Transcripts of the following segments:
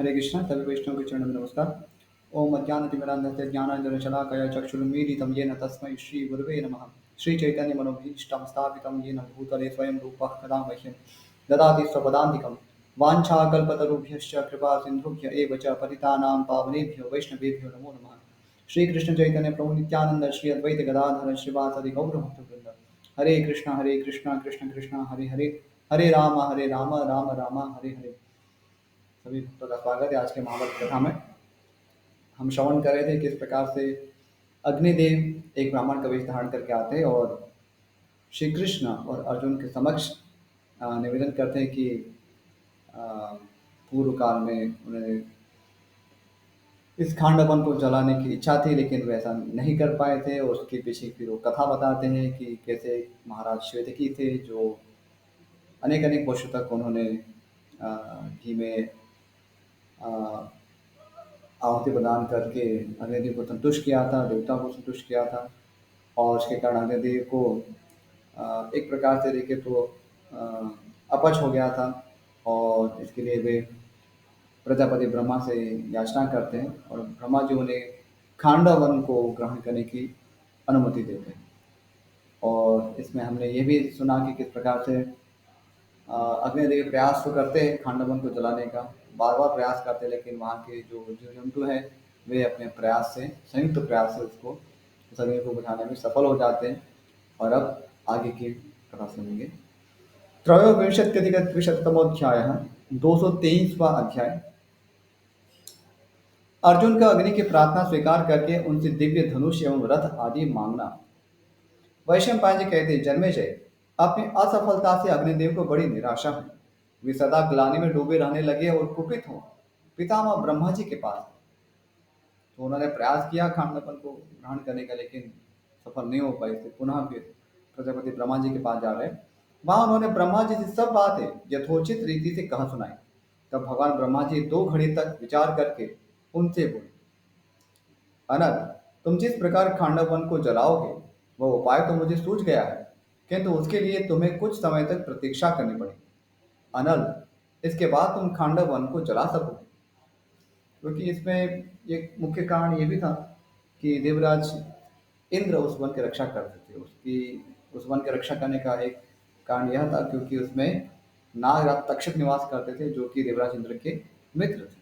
हरे कृष्ण सभी वैष्णव के चरण में नमस्कार। ओम अज्ञानतिमिरान्धस्य ज्ञानाञ्जनशलाकया चक्षुरुन्मीलितं येन तस्मै श्रीगुरवे नमः। श्रीचैतन्यमनोभीष्टं स्थापितं येन भूतले स्वयं रूपः कदा मह्यं ददाति स्वपदान्तिकं। वाञ्छाकल्पतरुभ्यश्च कृपासिन्धुभ्य एव च पतितानां पावनेभ्यो वैष्णवेभ्यो नमो नमः। श्रीकृष्ण चैतन्य प्रभु नित्यानंद श्री अद्वैत गदाधर श्रीवासदि गौरभक्तवृंद। हरे कृष्णा कृष्ण कृष्ण हरे हरे, हरे राम राम राम हरे हरे। सभी भक्तों का स्वागत है आज के महाभारत कथा में। हम श्रवण कर रहे थे किस प्रकार से अग्निदेव एक ब्राह्मण का वेश धारण करके आते हैं और श्री कृष्ण और अर्जुन के समक्ष निवेदन करते हैं कि अ, पूर्व काल में उन्हें इस खांडवन को जलाने की इच्छा थी, लेकिन वे ऐसा नहीं कर पाए थे। और उसके पीछे फिर वो कथा बताते हैं कि कैसे महाराज श्वेतकी थे जो अनेक अनेक वर्षों तक उन्होंने घी में अ, आहुति प्रदान करके अग्निदेव को संतुष्ट किया था, देवताओं को संतुष्ट किया था। और उसके कारण अग्निदेव को एक प्रकार से देखें तो अ, अपच हो गया था। और इसके लिए वे प्रजापति ब्रह्मा से याचना करते हैं और ब्रह्मा जी उन्हें खांडव वन को ग्रहण करने की अनुमति देते हैं। और इसमें हमने ये भी सुना कि किस प्रकार से अग्निदेव प्रयास तो करते हैं खांडवन को जलाने का, बार बार प्रयास करते हैं, लेकिन वहाँ के जो जीव जंतु है वे अपने प्रयास से, संयुक्त प्रयास से उसको उस अग्नि को बुझाने में सफल हो जाते हैं। और अब आगे की कथा सुनेंगे। त्रयोविंशत्यधिक द्विशतमोध्याय, 223वां अध्याय। अर्जुन का अग्नि की प्रार्थना स्वीकार करके उनसे दिव्य धनुष एवं रथ आदि मांगना। वैशंपायन जी कहते हैं, जन्मेजय, अपनी असफलता से अग्निदेव को बड़ी निराशा है। वे सदा ग्लानि में डूबे रहने लगे और कुपित हो पितामह ब्रह्मा जी के पास। तो उन्होंने प्रयास किया खांडवन को ग्रहण करने का, लेकिन सफल नहीं हो पाए थे। पुनः फिर प्रजापति ब्रह्मा जी के पास जा रहे हैं। वहां उन्होंने ब्रह्मा जी से सब बातें यथोचित रीति से कह सुनाई। तब भगवान ब्रह्मा जी 2 घड़ी तक विचार करके उनसे बोले, अनल, तुम जिस प्रकार खांडव वन को जलाओगे वह उपाय तो मुझे सूझ गया है, किंतु उसके लिए तुम्हें कुछ समय तक प्रतीक्षा करनी पड़ेगी। अनल, इसके बाद तुम खांडव वन को जला सकोगे। क्योंकि इसमें एक मुख्य कारण ये भी था कि देवराज इंद्र उस वन की रक्षा करते थे। उसकी उस वन की रक्षा करने का एक कारण यह था क्योंकि उसमें नागराज तक्षक निवास करते थे जो कि देवराज इंद्र के मित्र थे।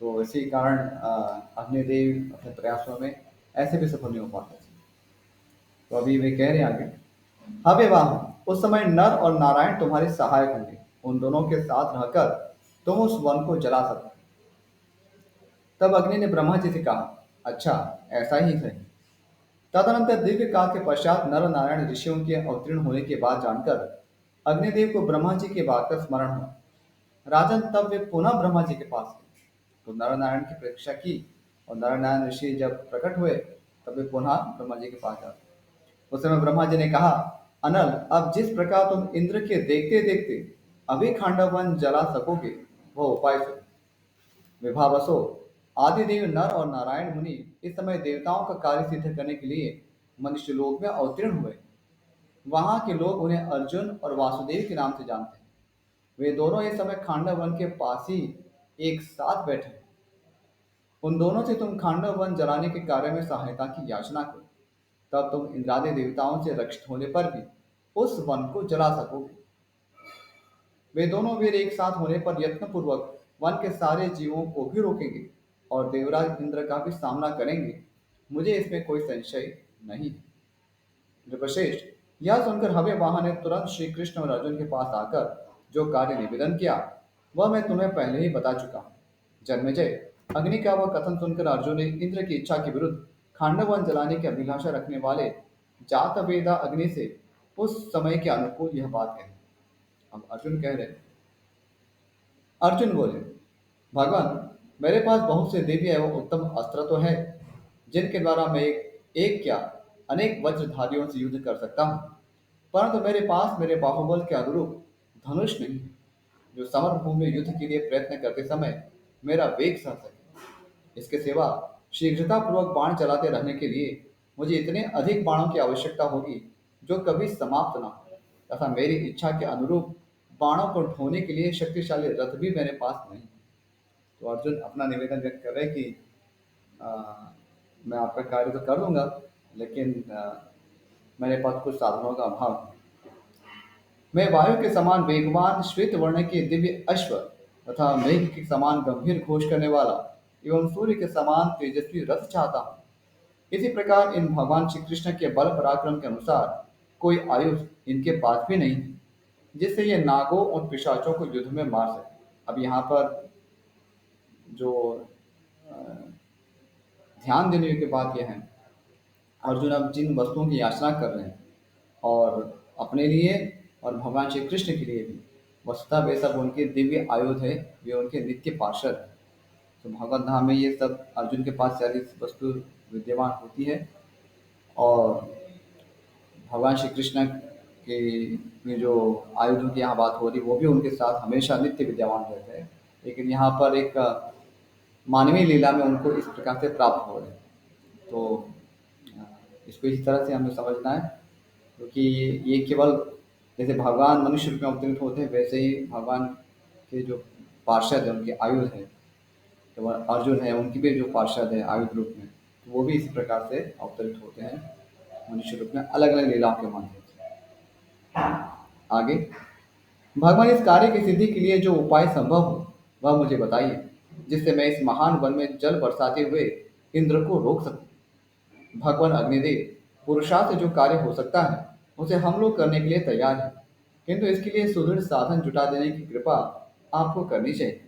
तो इसी कारण अग्निदेव अपने प्रयासों में ऐसे भी सफल नहीं हो पाते थे। तो अभी वे कह रहे हैं आगे, हवे वाह, उस समय नर और नारायण तुम्हारे सहायक होंगे। उन दोनों के साथ रहकर तुम उस वन को जला सकते। तब अग्नि ने ब्रह्मा जी से कहा, अच्छा, ऐसा ही सही। तदनंतर दीर्घ काल के पश्चात नर नारायण ऋषियों के अवतीर्ण होने की बात जानकर अग्निदेव को ब्रह्मा जी की बात का स्मरण हुआ। राजन, तब वे पुनः ब्रह्मा जी के पास गए तो नर नारायण की प्रतीक्षा की। और नर नारायण ऋषि जब प्रकट हुए तब वे पुनः ब्रह्मा जी के पास जाते। उस समय ब्रह्मा जी ने कहा, अनल, अब जिस प्रकार तुम इंद्र के देखते देखते अभी खांडव वन जला सकोगे वह उपाय सुनो। विभावसो, आदिदेव नर और नारायण मुनि इस समय देवताओं का कार्य सिद्ध करने के लिए मनुष्य लोक में अवतीर्ण हुए। वहां के लोग उन्हें अर्जुन और वासुदेव के नाम से जानते हैं। वे दोनों इस समय खांडव वन के पास ही एक साथ बैठे हैं। उन दोनों से तुम खांडव वन जलाने के कार्य में सहायता की याचना करो। तब तुम इंद्रादि देवताओं से रक्षित होने पर भी उस वन को जला सकोगे। वे दोनों वीर एक साथ होने पर यत्न पूर्वक वन के सारे जीवों को भी रोकेंगे और देवराज इंद्र का भी सामना करेंगे। मुझे इसमें कोई संशय नहीं है। नृपश्रेष्ठ, यह सुनकर हव्य वाहन ने तुरंत श्री कृष्ण और अर्जुन के पास आकर जो कार्य निवेदन किया वह मैं तुम्हें पहले ही बता चुका हूँ। जन्मेजय, अग्नि का वह कथन सुनकर अर्जुन ने इंद्र की इच्छा के विरुद्ध खांडव वन जलाने की अभिलाषा रखने वाले जातवेदा अग्नि से उस समय के अनुकूल यह बात कही। अब अर्जुन कह रहे, अर्जुन बोले, भगवान, मेरे पास बहुत से दिव्य एवं उत्तम अस्त्र तो है जिनके द्वारा मैं एक क्या अनेक वज्रधारियों से युद्ध कर सकता हूँ, परंतु मेरे पास मेरे बाहुबल के अनुरूप धनुष नहीं है जो समरभूमि में युद्ध के लिए प्रयत्न करते समय मेरा वेग सह सके। इसके सिवा शीघ्रता पूर्वक बाण चलाते रहने के लिए मुझे इतने अधिक बाणों की आवश्यकता होगी जो कभी समाप्त न हो, तथा मेरी इच्छा के अनुरूप बाणों को ढोने के लिए शक्तिशाली रथ भी मेरे पास नहीं। तो अर्जुन अपना निवेदन व्यक्त कर रहे हैं कि अ, मैं आपका कार्य तो कर लूँगा, लेकिन मेरे पास कुछ साधनों का अभाव है। मैं वायु के समान वेगवान श्वेत वर्ण के दिव्य अश्व तथा मेघ के समान गंभीर घोष करने वाला एवं सूर्य के समान तेजस्वी रथ चाहता हूँ। इसी प्रकार इन भगवान श्री कृष्ण के बल पराक्रम के अनुसार कोई आयुध इनके पास भी नहीं है जिससे ये नागों और पिशाचों को युद्ध में मार सके। अब यहाँ पर जो अ, ध्यान देने की बात यह है, अर्जुन अब जिन वस्तुओं की याचना कर रहे हैं और अपने लिए और भगवान श्री कृष्ण के लिए भी, वस्तुतः वे सब उनके दिव्य आयुध है, वे उनके नित्य पार्षद हैं। तो भगवत धाम में ये सब अर्जुन के पास सारी वस्तु विद्यमान होती है और भगवान श्री कृष्ण के में जो आयुधों की यहाँ बात हो रही वो भी उनके साथ हमेशा नित्य विद्यमान रहते हैं। लेकिन यहाँ पर एक मानवीय लीला में उनको इस प्रकार से प्राप्त हो रहे हैं। तो अ, इसको इस तरह से हमें समझना है, क्योंकि ये केवल जैसे भगवान मनुष्य रूप में अवतरित होते हैं वैसे ही भगवान के जो पार्षद है उनके आयुध है, तो वह अर्जुन है उनकी भी जो पार्षद है आयुध रूप में, तो वो भी इसी प्रकार से अवतरित होते हैं मनुष्य रूप में अलग अलग लीलाओं के माध्यम से। आगे, भगवान इस कार्य की सिद्धि के लिए जो उपाय संभव हो वह मुझे बताइए, जिससे मैं इस महान वन में जल बरसाते हुए इंद्र को रोक सकूं। भगवान अग्निदेव, पुरुषार्थ से जो कार्य हो सकता है उसे हम लोग करने के लिए तैयार हैं, किंतु इसके लिए सुदृढ़ साधन जुटा देने की कृपा आपको करनी चाहिए।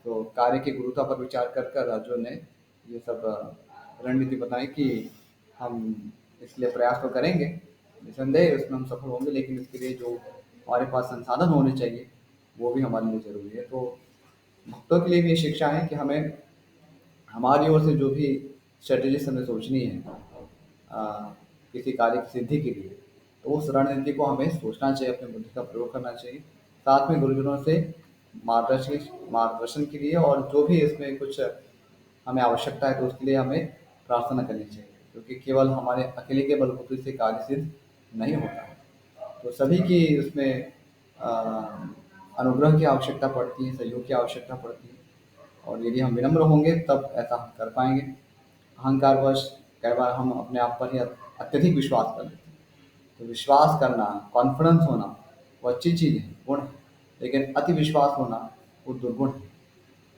तो कार्य की गुरुता पर विचार कर कर अर्जुन ने ये सब रणनीति बताई कि हम इसलिए प्रयास तो करेंगे, निसंदेह उसमें हम सफल होंगे, लेकिन इसके लिए जो हमारे पास संसाधन होने चाहिए वो भी हमारे लिए ज़रूरी है। तो भक्तों के लिए भी ये शिक्षा है कि हमें हमारी ओर से जो भी स्ट्रेटेजीज हमें सोचनी है अ, किसी कार्य की सिद्धि के लिए, तो उस रणनीति को हमें सोचना चाहिए, अपनी बुद्धि का प्रयोग करना चाहिए, साथ में गुरुजनों से मार्गदर्शन मार्गदर्शन के लिए, और जो भी इसमें कुछ हमें आवश्यकता है तो उसके लिए हमें प्रार्थना करनी चाहिए, क्योंकि केवल हमारे अकेले के बलबूते से कार्य सिद्ध नहीं होता है। तो सभी की उसमें अ, अनुग्रह की आवश्यकता पड़ती है, सहयोग की आवश्यकता पड़ती है, और यदि हम विनम्र होंगे तब ऐसा हम कर पाएंगे। अहंकारवश कई बार हम अपने आप पर ही अत्यधिक विश्वास कर लेते हैं। तो विश्वास करना, कॉन्फिडेंस होना, वो अच्छी चीज़ है, गुण है, लेकिन अति विश्वास होना वो दुर्गुण है।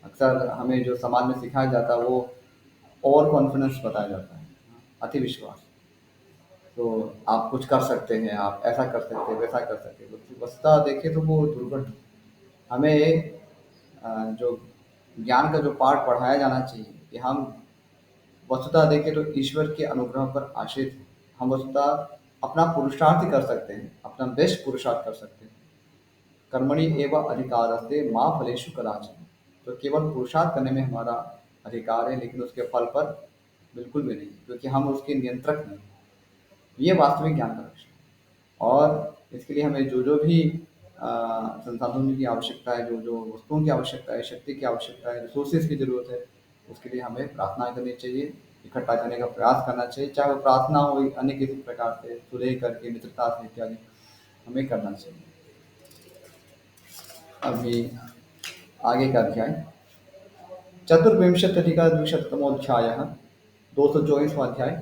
अक्सर हमें जो समाज में सिखाया जाता है वो ओवर कॉन्फिडेंस बताया जाता है, अति विश्वास। तो आप कुछ कर सकते हैं, आप ऐसा कर सकते हैं, वैसा कर सकते हैं, तो वस्तुतः देखें तो वो दुर्गुण है। हमें जो ज्ञान का जो पाठ पढ़ाया जाना चाहिए कि हम वस्तुतः देखें तो ईश्वर के अनुग्रह पर आश्रित हैं। हम वस्तुतः अपना पुरुषार्थ कर सकते हैं, अपना बेस्ट पुरुषार्थ कर सकते हैं। कर्मणि एवं अधिकारस्ते माँ फलेषु कदाचन। तो केवल पुरुषार्थ करने में हमारा अधिकार है, लेकिन उसके फल पर बिल्कुल भी नहीं, क्योंकि हम उसके नियंत्रक नहीं। ये वास्तविक ज्ञान का लक्ष्य है। और इसके लिए हमें जो जो भी संसाधनों की आवश्यकता है, जो जो वस्तुओं की आवश्यकता है, शक्ति की आवश्यकता है, रिसोर्सेज की ज़रूरत है, उसके लिए हमें प्रार्थना करनी चाहिए, इकट्ठा करने का प्रयास करना चाहिए, चाहे वो प्रार्थना हो अन्य किसी प्रकार से सुलह करके मित्रता से इत्यादि, हमें करना चाहिए। अभी आगे का अध्याय, चतुर्विंशत्यधिकद्विशततमोऽध्यायः, 224वां अध्याय।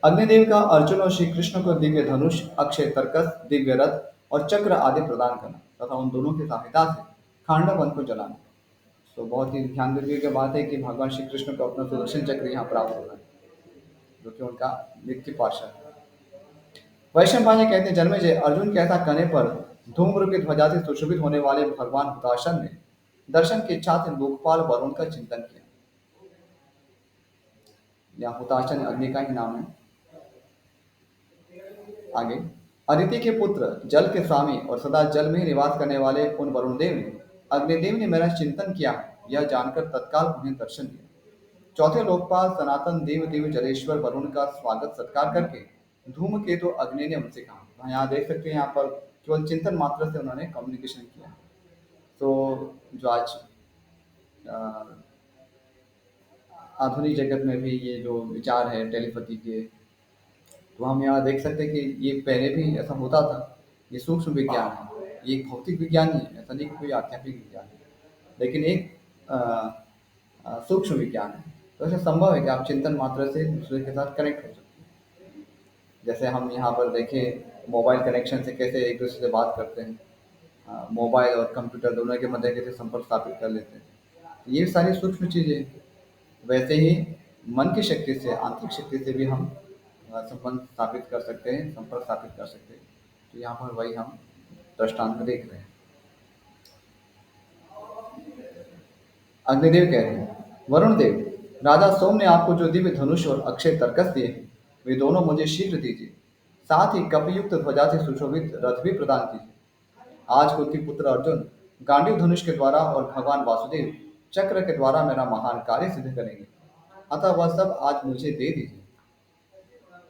अग्निदेव का अर्जुन और श्री कृष्ण को दिव्य धनुष, अक्षय तर्कस, दिव्य रथ और चक्र आदि प्रदान करना तथा उन दोनों की सहायता से खांडव वन को जलाना। तो बहुत ही ध्यान देने की बात है कि भगवान श्री कृष्ण को अपना सुदर्शन चक्र यहाँ प्राप्त हो रहा है, जो कि उनका नित्य पार्षद है। वैष्णव पांडे कहते हैं, जन्मेजय, अर्जुन के ऐसा करने पर धूम्र की ध्वजा से सुशोभित होने वाले भगवान हुताशन ने दर्शन की इच्छा से लोकपाल वरुण का चिंतन किया। या हुताशन अग्नि का ही नाम है। आगे, अदिति के पुत्र, जल के स्वामी और सदा जल में ही निवास करने वाले उन वरुण देव ने, अग्निदेव ने मेरा चिंतन किया, यह जानकर तत्काल उन्हें दर्शन दिया। चौथे लोकपाल सनातन देव देव जलेश्वर वरुण का स्वागत सत्कार करके धूमकेतु अग्नि ने उनसे कहा। तो यहाँ देख सकते हैं, यहाँ पर केवल चिंतन मात्र से उन्होंने कम्युनिकेशन किया। तो जो आज अ, आधुनिक जगत में भी ये जो विचार है टेलीपैथी के, तो हम यहाँ देख सकते हैं कि ये पहले भी ऐसा होता था। ये सूक्ष्म विज्ञान है, ये एक भौतिक विज्ञान ही है, ऐसा नहीं कि कोई आध्यात्मिक विज्ञान है, लेकिन एक अ, सूक्ष्म विज्ञान है। तो ऐसा संभव है कि आप चिंतन मात्र से दूसरे के साथ कनेक्ट हो सकते हैं। जैसे हम यहाँ पर देखें मोबाइल कनेक्शन से कैसे एक दूसरे से बात करते हैं, मोबाइल और कंप्यूटर दोनों के मध्य कैसे संपर्क स्थापित कर लेते हैं। ये सारी सूक्ष्म चीज़ें हैं। वैसे ही मन की शक्ति से, आंतरिक शक्ति से भी हम संबंध स्थापित कर सकते हैं, संपर्क स्थापित कर सकते हैं। तो यहाँ पर वही हम दृष्टांत में देख रहे हैं। अग्निदेव कह रहे हैं, वरुण देव, राजा सोम ने आपको जो दिव्य धनुष और अक्षय तर्कस दिए हैं, वे दोनों मुझे शीघ्र दीजिए। साथ ही कपियुक्त ध्वजा से सुशोभित रथ भी प्रदान कीजिए। आज कुंती पुत्र अर्जुन गांडीव धनुष के द्वारा और भगवान वासुदेव चक्र के द्वारा मेरा महान कार्य सिद्ध करेंगे। अतः वह सब आज मुझे दे दीजिए।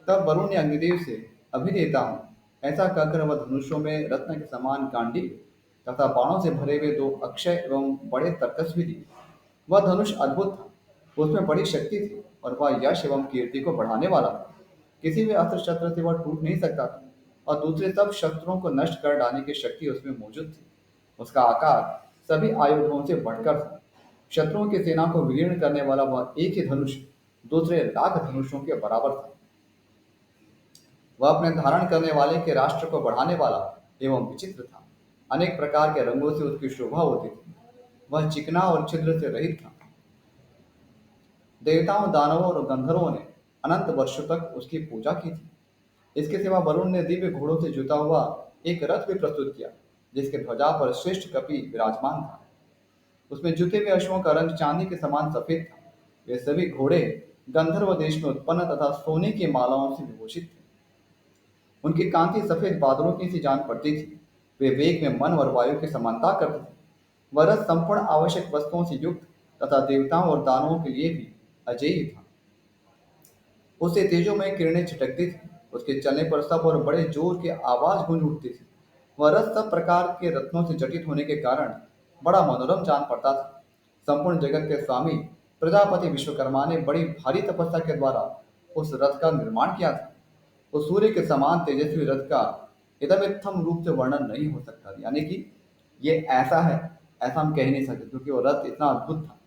तब वरुण ने अग्निदेव से, अभी देता हूँ। ऐसा कहकर वह धनुषों में रत्न के समान गांडीव तथा बाणों से भरे हुए दो अक्षय एवं बड़े तर्कस भी दिए। वह धनुष अद्भुत था, उसमें बड़ी शक्ति थी और वह यश एवं कीर्ति को बढ़ाने वाला था। किसी भी अस्त्र शस्त्र से वह टूट नहीं सकता था और दूसरे सब शस्त्रों को नष्ट कर डालने की शक्ति उसमें मौजूद थी। उसका आकार सभी आयुधों से बढ़कर था। शत्रुओं की सेना को विलीन करने वाला वह एक ही धनुष दूसरे लाख धनुषों के बराबर था। वह अपने धारण करने वाले के राष्ट्र को बढ़ाने वाला एवं विचित्र था। अनेक प्रकार के रंगों से उसकी शोभा होती थी। वह चिकना और छिद्र से रहित था। देवताओं, दानवों और गंधर्वों ने अनंत वर्षों तक उसकी पूजा की थी। इसके सिवा वरुण ने दिव्य घोड़ों से जुता हुआ एक रथ भी प्रस्तुत किया, जिसके ध्वजा पर श्रेष्ठ कपि विराजमान था। उसमें जुते हुए अश्वों का रंग चांदी के समान सफेद था। वे सभी घोड़े गंधर्व देश में उत्पन्न तथा सोने की मालाओं से विभूषित थे। उनकी कांति सफेद बादलों की सी जान पड़ती थी। वे वेग में मन और वायु की समानता करते थे। वह रथ संपूर्ण आवश्यक वस्तुओं से युक्त तथा देवताओं और दानवों के लिए भी अजेय था। उससे तेजोमय किरणें छिटकती थी। उसके चलने पर सब और बड़े जोर की आवाज गूंज उठती थी। वह रथ सब प्रकार के रत्नों से जटित होने के कारण बड़ा मनोरम जान पड़ता था। संपूर्ण जगत के स्वामी प्रजापति विश्वकर्मा ने बड़ी भारी तपस्या के द्वारा उस रथ का निर्माण किया था। उस सूर्य के समान तेजस्वी रथ का इदमित्थम रूप से वर्णन नहीं हो सकता, यानी कि ये ऐसा है, ऐसा हम कह ही नहीं सकते, क्योंकि वो रथ इतना अद्भुत था।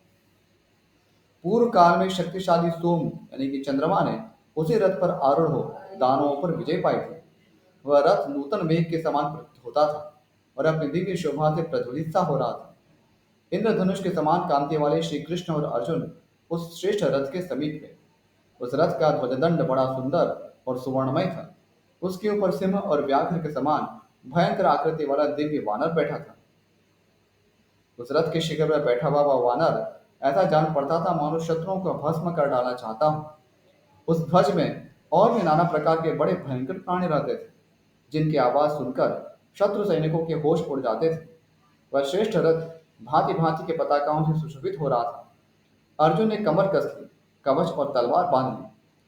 पूर्व काल में शक्तिशाली सोम यानी कि चंद्रमा ने उसी रथ पर आरूढ़ हो दानवों पर विजय पाई थी। वह रथ नूतन मेघ के समान प्रतीत होता था और अपनी दिव्य शोभा से प्रज्वलित सा हो रहा था। इंद्रधनुष के समान कांति वाले श्री कृष्ण और अर्जुन उस श्रेष्ठ रथ के समीप थे। उस रथ का ध्वजदंड बड़ा सुंदर और सुवर्णमय था। उसके ऊपर सिंह और व्याघ्र के समान भयंकर आकृति वाला दिव्य वानर बैठा था। उस रथ के शिखर पर बैठा हुआ वह वानर ऐसा जान पड़ता था मानो शत्रुओं को भस्म कर डालना चाहता हूँ। उस ध्वज में और भी नाना प्रकार के बड़े भयंकर प्राणी रहते थे, जिनकी आवाज सुनकर शत्रु सैनिकों के होश उड़ जाते थे। वह श्रेष्ठ रथ भांति भांति के पताकाओं से सुशोभित हो रहा था। अर्जुन ने कमर कस ली, कवच और तलवार बांध ली,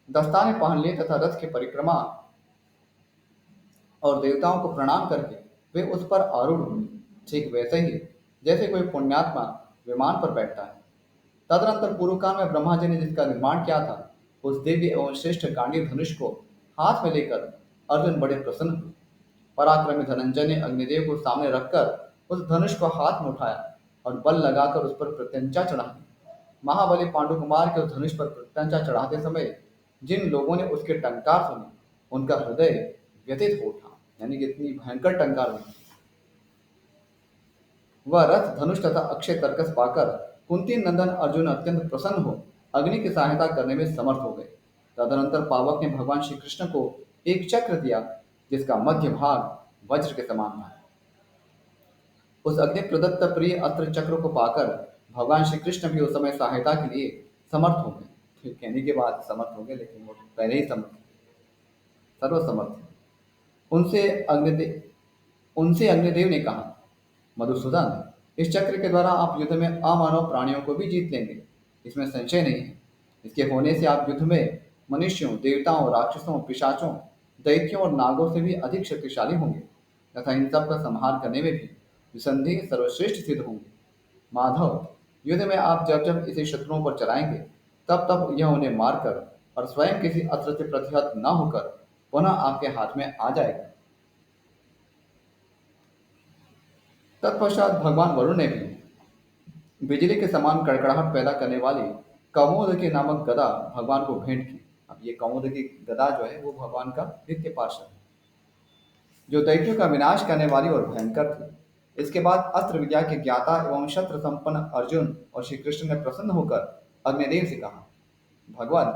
दस्ताने पहन लिए तथा रथ की परिक्रमा और देवताओं को प्रणाम करके वे उस पर आरूढ़ हुए, ठीक वैसे ही जैसे कोई पुण्यात्मा विमान पर बैठता है। तदनंतर पूर्व काल में ब्रह्मा जी ने जिसका निर्माण किया था, उस दिव्य एवं श्रेष्ठ गांडीव धनुष को हाथ में लेकर अर्जुन बड़े प्रसन्न हुए। पराक्रमी धनंजय ने अग्निदेव को सामने रखकर उस धनुष को हाथ में उठाया और बल लगाकर उस पर प्रत्यंचा चढ़ा दी। महाबली पांडुकुमार के उस धनुष पर प्रत्यंचा चढ़ाते समय जिन लोगों ने उसके टंकार सुने, उनका हृदय व्यथित हो उठा, यानी कि इतनी भयंकर टंकार हुई। वह रथ धनुष तथा अक्षय तर्कस पाकर कुंती नंदन अर्जुन अत्यंत प्रसन्न हो अग्नि की सहायता करने में समर्थ हो गए। तदनंतर पावक ने भगवान श्री कृष्ण को एक चक्र दिया, जिसका मध्य भाग वज्र के समान था। उस अग्नि प्रदत्त प्रिय अस्त्र चक्र को पाकर भगवान श्री कृष्ण भी उस समय सहायता के लिए समर्थ हो गए। फिर कहने के बाद समर्थ हो गए, लेकिन वो पहले ही समर्थ थे, सर्वसमर्थ थे। उनसे अग्निदेव उनसे अग्निदेव ने कहा, मधुसूदन, इस चक्र के द्वारा आप युद्ध में अमानव प्राणियों को भी जीत लेंगे, इसमें संशय नहीं है। इसके होने से आप युद्ध में मनुष्यों, देवताओं, राक्षसों, पिशाचों, दैत्यों और नागों से भी अधिक शक्तिशाली होंगे तथा इन सब का संहार करने में भी निसंदेह सर्वश्रेष्ठ सिद्ध होंगे। माधव, युद्ध में आप जब जब इसे शत्रुओं पर चलाएंगे, तब तब यह उन्हें मारकर और स्वयं किसी अस्त्र से प्रतिहत न होकर पुनः आपके हाथ में आ जाएगा। तत्पश्चात भगवान वरुण ने भी बिजली के समान कड़कड़ाहट पैदा करने वाली कमोदकी नामक गदा भगवान को भेंट की। अब ये कमोदकी गदा जो है वो भगवान का नित्य पार्षद है, जो दैत्यों का विनाश करने वाली और भयंकर थी। इसके बाद अस्त्र विद्या के ज्ञाता एवं शस्त्र संपन्न अर्जुन और श्री कृष्ण ने प्रसन्न होकर अग्निदेव से कहा, भगवान,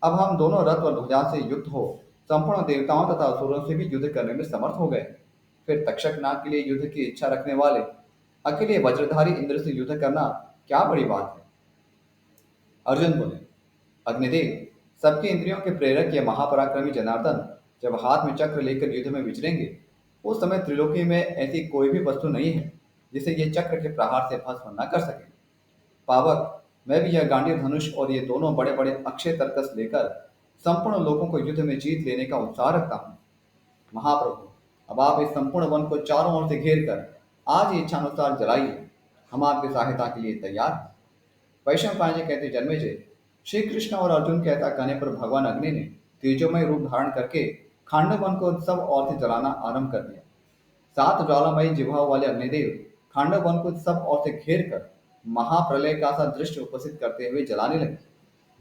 अब हम दोनों रथ और ध्वजा से युक्त हो संपूर्ण देवताओं तथा असुरों से भी युद्ध करने में समर्थ हो गए। फिर तक्षक नाग के लिए युद्ध की इच्छा रखने वाले अकेले वज्रधारी इंद्र से युद्ध करना क्या बड़ी बात है। अर्जुन बोले, अग्निदेव, सबके इंद्रियों के प्रेरक ये महापराक्रमी जनार्दन जब हाथ में चक्र लेकर युद्ध में विचरेंगे, उस समय त्रिलोकी में ऐसी कोई भी वस्तु नहीं है जिसे ये चक्र के प्रहार से भस्म न कर सके। पावक, मैं भी यह गांडीव धनुष और ये दोनों बड़े बड़े अक्षय तरकस लेकर संपूर्ण लोगों को युद्ध में जीत लेने का उत्साह रखता हूँ। महाप्रभु, अब आप इस संपूर्ण वन को चारों ओर से घेर कर आज ही इच्छानुसार जलाइए। हम आपकी सहायता के लिए तैयार हैं। वैशंपायन पांडे कहते, जन्मेजय, श्री कृष्ण और अर्जुन के ऐसा कहने पर भगवान अग्नि ने तेजोमय रूप धारण करके खांडव वन को सब ओर से जलाना आरंभ कर दिया। सात ज्वालामयी जिह्वाओं वाले अग्निदेव खांडव वन को सब ओर से घेर कर महाप्रलय का सा दृश्य उपस्थित करते हुए जलाने लगे।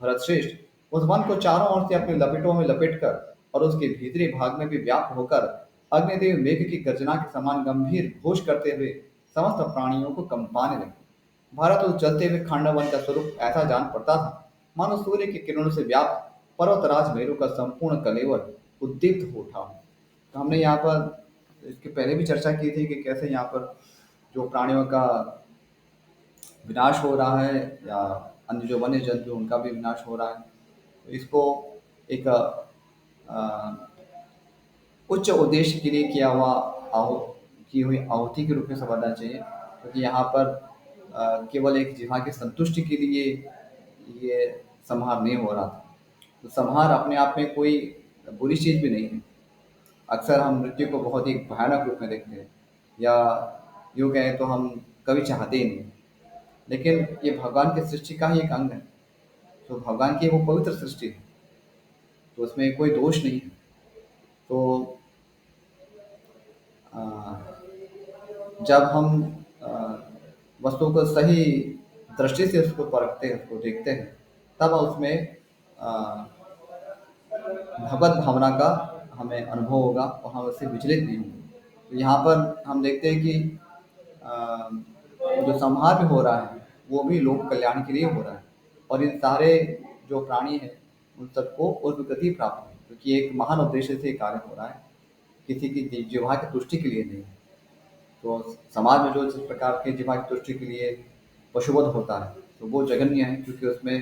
भरतश्रेष्ठ, उस वन को चारों ओर से अपनी लपेटों में लपेटकर और उसके भीतरी भाग में भी व्याप्त होकर अग्निदेव मेघ की गर्जना के समान गंभीर घोष करते हुए समस्त प्राणियों को कंपाने लगे। भारत उस जलते हुए खांडव वन का स्वरूप ऐसा जान पड़ता था मानो सूर्य की किरणों से व्याप्त पर्वतराज मेरु का संपूर्ण कलेवर उद्दीप्त हो उठा हो। तो हमने यहाँ पर इसके पहले भी चर्चा की थी कि कैसे यहाँ पर जो प्राणियों का विनाश हो रहा है या अन्य जो वन्य जंतु उनका भी विनाश हो रहा है, तो इसको एक उच्च उद्देश्य के लिए किया हुआ आहो की हुई आहुति के रूप में समझना चाहिए, क्योंकि यहाँ पर केवल एक जीवा की संतुष्टि के लिए ये संहार नहीं हो रहा था। तो संहार अपने आप में कोई बुरी चीज़ भी नहीं है। अक्सर हम मृत्यु को बहुत ही भयानक रूप में देखते हैं, या यूँ कहें तो हम कभी चाहते ही नहीं। लेकिन ये भगवान की सृष्टि का ही एक अंग है। तो भगवान की वो पवित्र सृष्टि है, तो उसमें कोई दोष नहीं है। तो अ, जब हम अ, वस्तु को सही दृष्टि से उसको परखते हैं, उसको देखते हैं, तब उसमें अ, भगवत भावना का हमें अनुभव होगा और हम उससे विचलित नहीं होंगे। तो यहाँ पर हम देखते हैं कि अ, जो संहार भी हो रहा है वो भी लोक कल्याण के लिए हो रहा है, और इन सारे जो प्राणी हैं उन सबको उद्गति प्राप्त है, क्योंकि एक महान उद्देश्य से ये कार्य हो रहा है, किसी की जीवा की तुष्टि के लिए नहीं। तो समाज में जो जिस प्रकार के जीवा की तुष्टि के लिए पशुवध होता है, तो वो जघन्य है, क्योंकि उसमें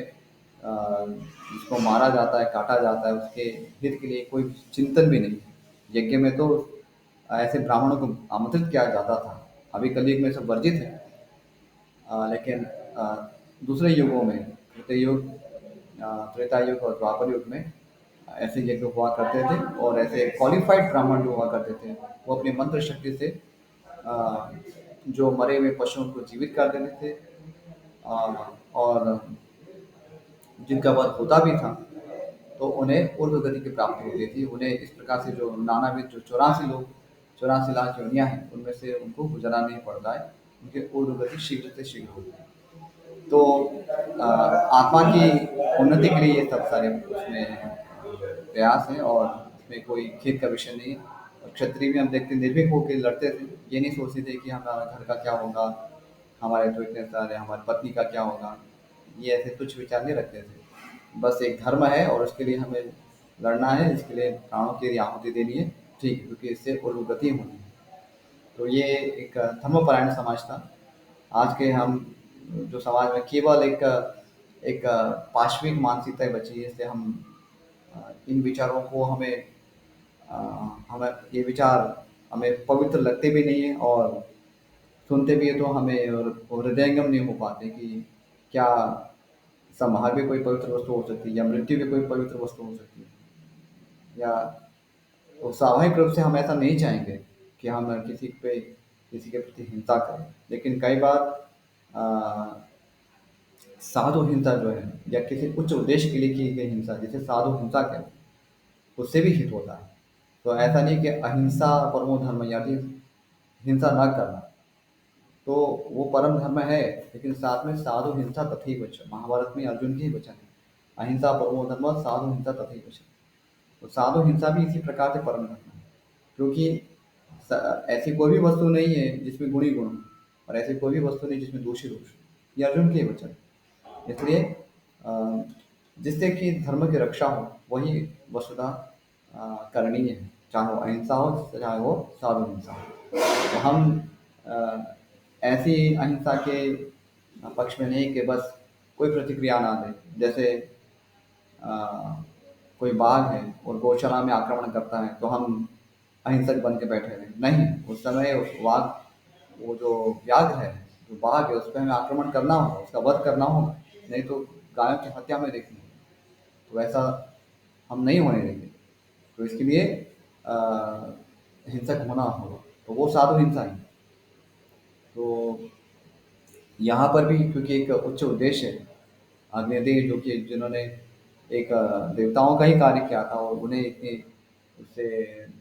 जिसको मारा जाता है, काटा जाता है, उसके हित के लिए कोई चिंतन भी नहीं है। यज्ञ में तो ऐसे ब्राह्मणों को आमंत्रित किया जाता था। अभी कलयुग में सब वर्जित है। लेकिन दूसरे युगों में कृतयुग, त्रेता युग और द्वापर युग में ऐसे यज्ञ हुआ करते थे, और ऐसे क्वालिफाइड ब्राह्मण जो हुआ करते थे वो अपनी मंत्र शक्ति से अ, जो मरे हुए पशुओं को जीवित कर देते थे। और जिनका वध होता भी था तो उन्हें ऊर्ध्व गति की प्राप्ति होती थी। उन्हें इस प्रकार से जो नानाविध जो 84 लाख योनियां हैं उनमें से उनको गुजरना नहीं पड़ता है, उनकी ऊर्ध्व गति शीघ्र से शीघ्र होती है। तो आत्मा की उन्नति के लिए ये सब सारे उसमें प्रयास हैं, और इसमें कोई खेद का विषय नहीं है। और क्षत्रिय भी हम देखते निर्भीक होकर लड़ते थे, ये नहीं सोचते थे कि हमारा घर का क्या होगा, हमारे तो इतने सारे, हमारी पत्नी का क्या होगा, ये ऐसे तुच्छ विचार नहीं रखते थे। बस एक धर्म है और उसके लिए हमें लड़ना है, इसके लिए प्राणों की आहुति देनी है, ठीक है, क्योंकि इससे उन्नति होनी है। तो ये एक धर्मपरायण समाज था। आज के हम जो समाज में केवल एक एक पाश्विक मानसिकता बची है, इससे हम इन विचारों को अ, हमें ये विचार हमें पवित्र लगते भी नहीं है, और सुनते भी है तो हमें और हृदयंगम नहीं हो पाते कि क्या संहार भी कोई पवित्र वस्तु हो सकती है, या मृत्यु भी कोई पवित्र वस्तु हो सकती है, या तो स्वाभाविक रूप से हम ऐसा नहीं चाहेंगे कि हम किसी के प्रति हिंसा करें। लेकिन कई बार अ, साधु हिंसा जो है या किसी उच्च उद्देश्य के लिए की गई हिंसा, जिसे साधु हिंसा कहते हैं, उससे भी हित होता है। तो ऐसा नहीं कि अहिंसा परमो धर्म, यानी हिंसा न करना, तो वो परम धर्म है, लेकिन साथ में साधु हिंसा तथी वचन, महाभारत में अर्जुन के ही वचन है। अहिंसा परमो धर्म, साधु हिंसा तथी वचन। तो साधु हिंसा भी इसी प्रकार से परम धर्म है, क्योंकि ऐसी कोई भी वस्तु नहीं है जिसमें गुण ही गुण हो, और ऐसी कोई भी वस्तु नहीं जिसमें दोष ही दोष हो। ये अर्जुन के ही वचन है। इसलिए अ, जिससे कि धर्म की रक्षा हो वही वस्तुतः करणीय है, चाहे वो अहिंसा हो चाहे वो साधु हिंसा हो। तो हम अ, ऐसी अहिंसा के पक्ष में नहीं कि बस कोई प्रतिक्रिया ना दे। जैसे अ, कोई बाघ है और गौशाला में आक्रमण करता है तो हम अहिंसक बन के बैठे रहे, नहीं। उस समय वाघ, वो जो व्याघ्र है, जो बाघ है, उस पर हमें आक्रमण करना होगा, उसका वध करना होगा, नहीं तो गायों की हत्या में देखनी होगी। तो ऐसा हम नहीं होने देंगे। तो इसके लिए अ, हिंसक होना होगा, तो वो साधु हिंसा ही। तो यहाँ पर भी क्योंकि एक उच्च उद्देश्य है, अग्निदेव जो कि जिन्होंने एक देवताओं का ही कार्य किया था, और उन्हें इतनी उससे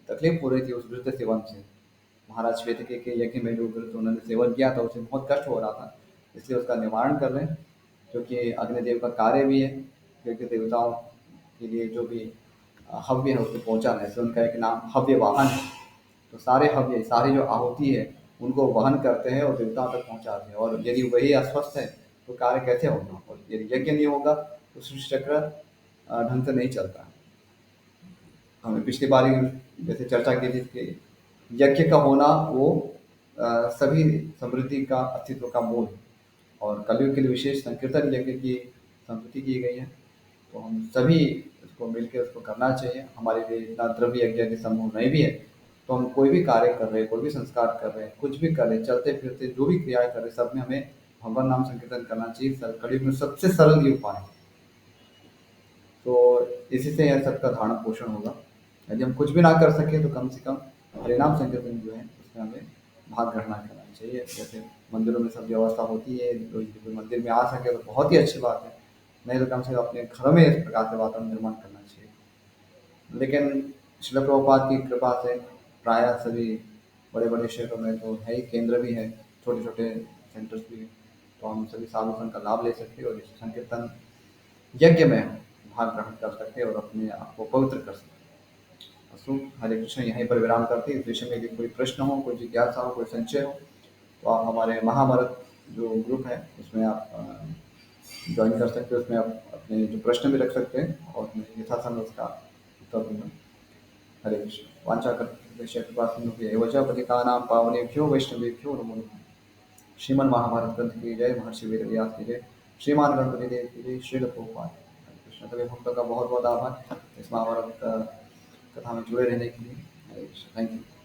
तकलीफ हो रही थी उस घृत सेवन से। महाराज श्वेत के यज्ञ में जो घृत उन्होंने सेवन किया था उसे बहुत कष्ट हो रहा था, इसलिए उसका निवारण कर रहे हैं, क्योंकि अग्निदेव का कार्य भी है, क्योंकि देवताओं के लिए जो भी हव्य है उसे पहुंचाना है, इसलिए उनका एक नाम हव्य वाहन है। तो सारे हव्य, सारी जो आहुति है, उनको वहन करते हैं और देवताओं तक पहुंचाते हैं। और यदि वही अस्वस्थ है तो कार्य कैसे होगा, और यदि यज्ञ नहीं होगा तो सृष्टि चक्र ढंग से नहीं चलता। हमने पिछली बार ही जैसे चर्चा की थी कि यज्ञ का होना वो सभी समृद्धि का अस्तित्व का मूल है, और कलयुग के लिए विशेष संकीर्तन यज्ञ की संस्कृति की गई है। तो हम सभी उसको मिलकर उसको करना चाहिए। हमारे लिए इतना द्रव्य यज्ञ यदि संभव नहीं भी है, तो हम कोई भी कार्य कर रहे हैं, कोई भी संस्कार कर रहे हैं, कुछ भी कर रहे हैं, चलते फिरते जो भी क्रियाएं कर रहे हैं, सब में हमें भगवान नाम संकीर्तन करना चाहिए। कलयुग में सबसे सरल ये उपाय है। तो इसी से यह सबका धारण पोषण होगा। यदि हम कुछ भी ना कर सके तो कम से कम हरिनाम संकीर्तन जो है उसमें हमें भाग ग्रहण करना चाहिए। जैसे मंदिरों में सब व्यवस्था होती है, तो यदि कोई मंदिर में आ सके तो बहुत ही अच्छी बात है, नहीं तो कम से कम अपने घरों में इस प्रकार से वातावरण निर्माण करना चाहिए। लेकिन शिल प्रभुपाद की कृपा से प्रायः सभी बड़े बड़े शहरों में तो है ही, केंद्र भी है, छोटे छोटे सेंटर्स भी हैं, तो हम सभी साधु संत का लाभ ले सकते हैं और इस संकीर्तन यज्ञ में भाग ग्रहण कर सकते हैं और अपने आप को पवित्र कर सकते हैं। अस्तु, हरे कृष्ण। यहीं पर विराम करते हैं। इस विषय में यदि कोई प्रश्न हो, कोई जिज्ञासा हो, कोई संशय हो, तो आप हमारे महाभारत जो ग्रुप है उसमें आप ज्वाइन कर सकते हो। उसमें आप अपने जो प्रश्न भी रख सकते हैं और मैं यथासंभव उसका उत्तर दूंगा। हरे कृष्ण। वांछा कृपा पतितानां पावनेभ्यो वैष्णवेभ्यो नमो नमः। श्रीमन महाभारत ग्रंथ की जय, महर्षि वेदव्यास की जय, श्रीमान गणपति देव की जय, श्रील प्रभुपाद। हरे कृष्ण। सभी भक्तों का बहुत बहुत आभार इस महाभारत कथा में जुड़े रहने के लिए। हरे कृष्ण। Thank you.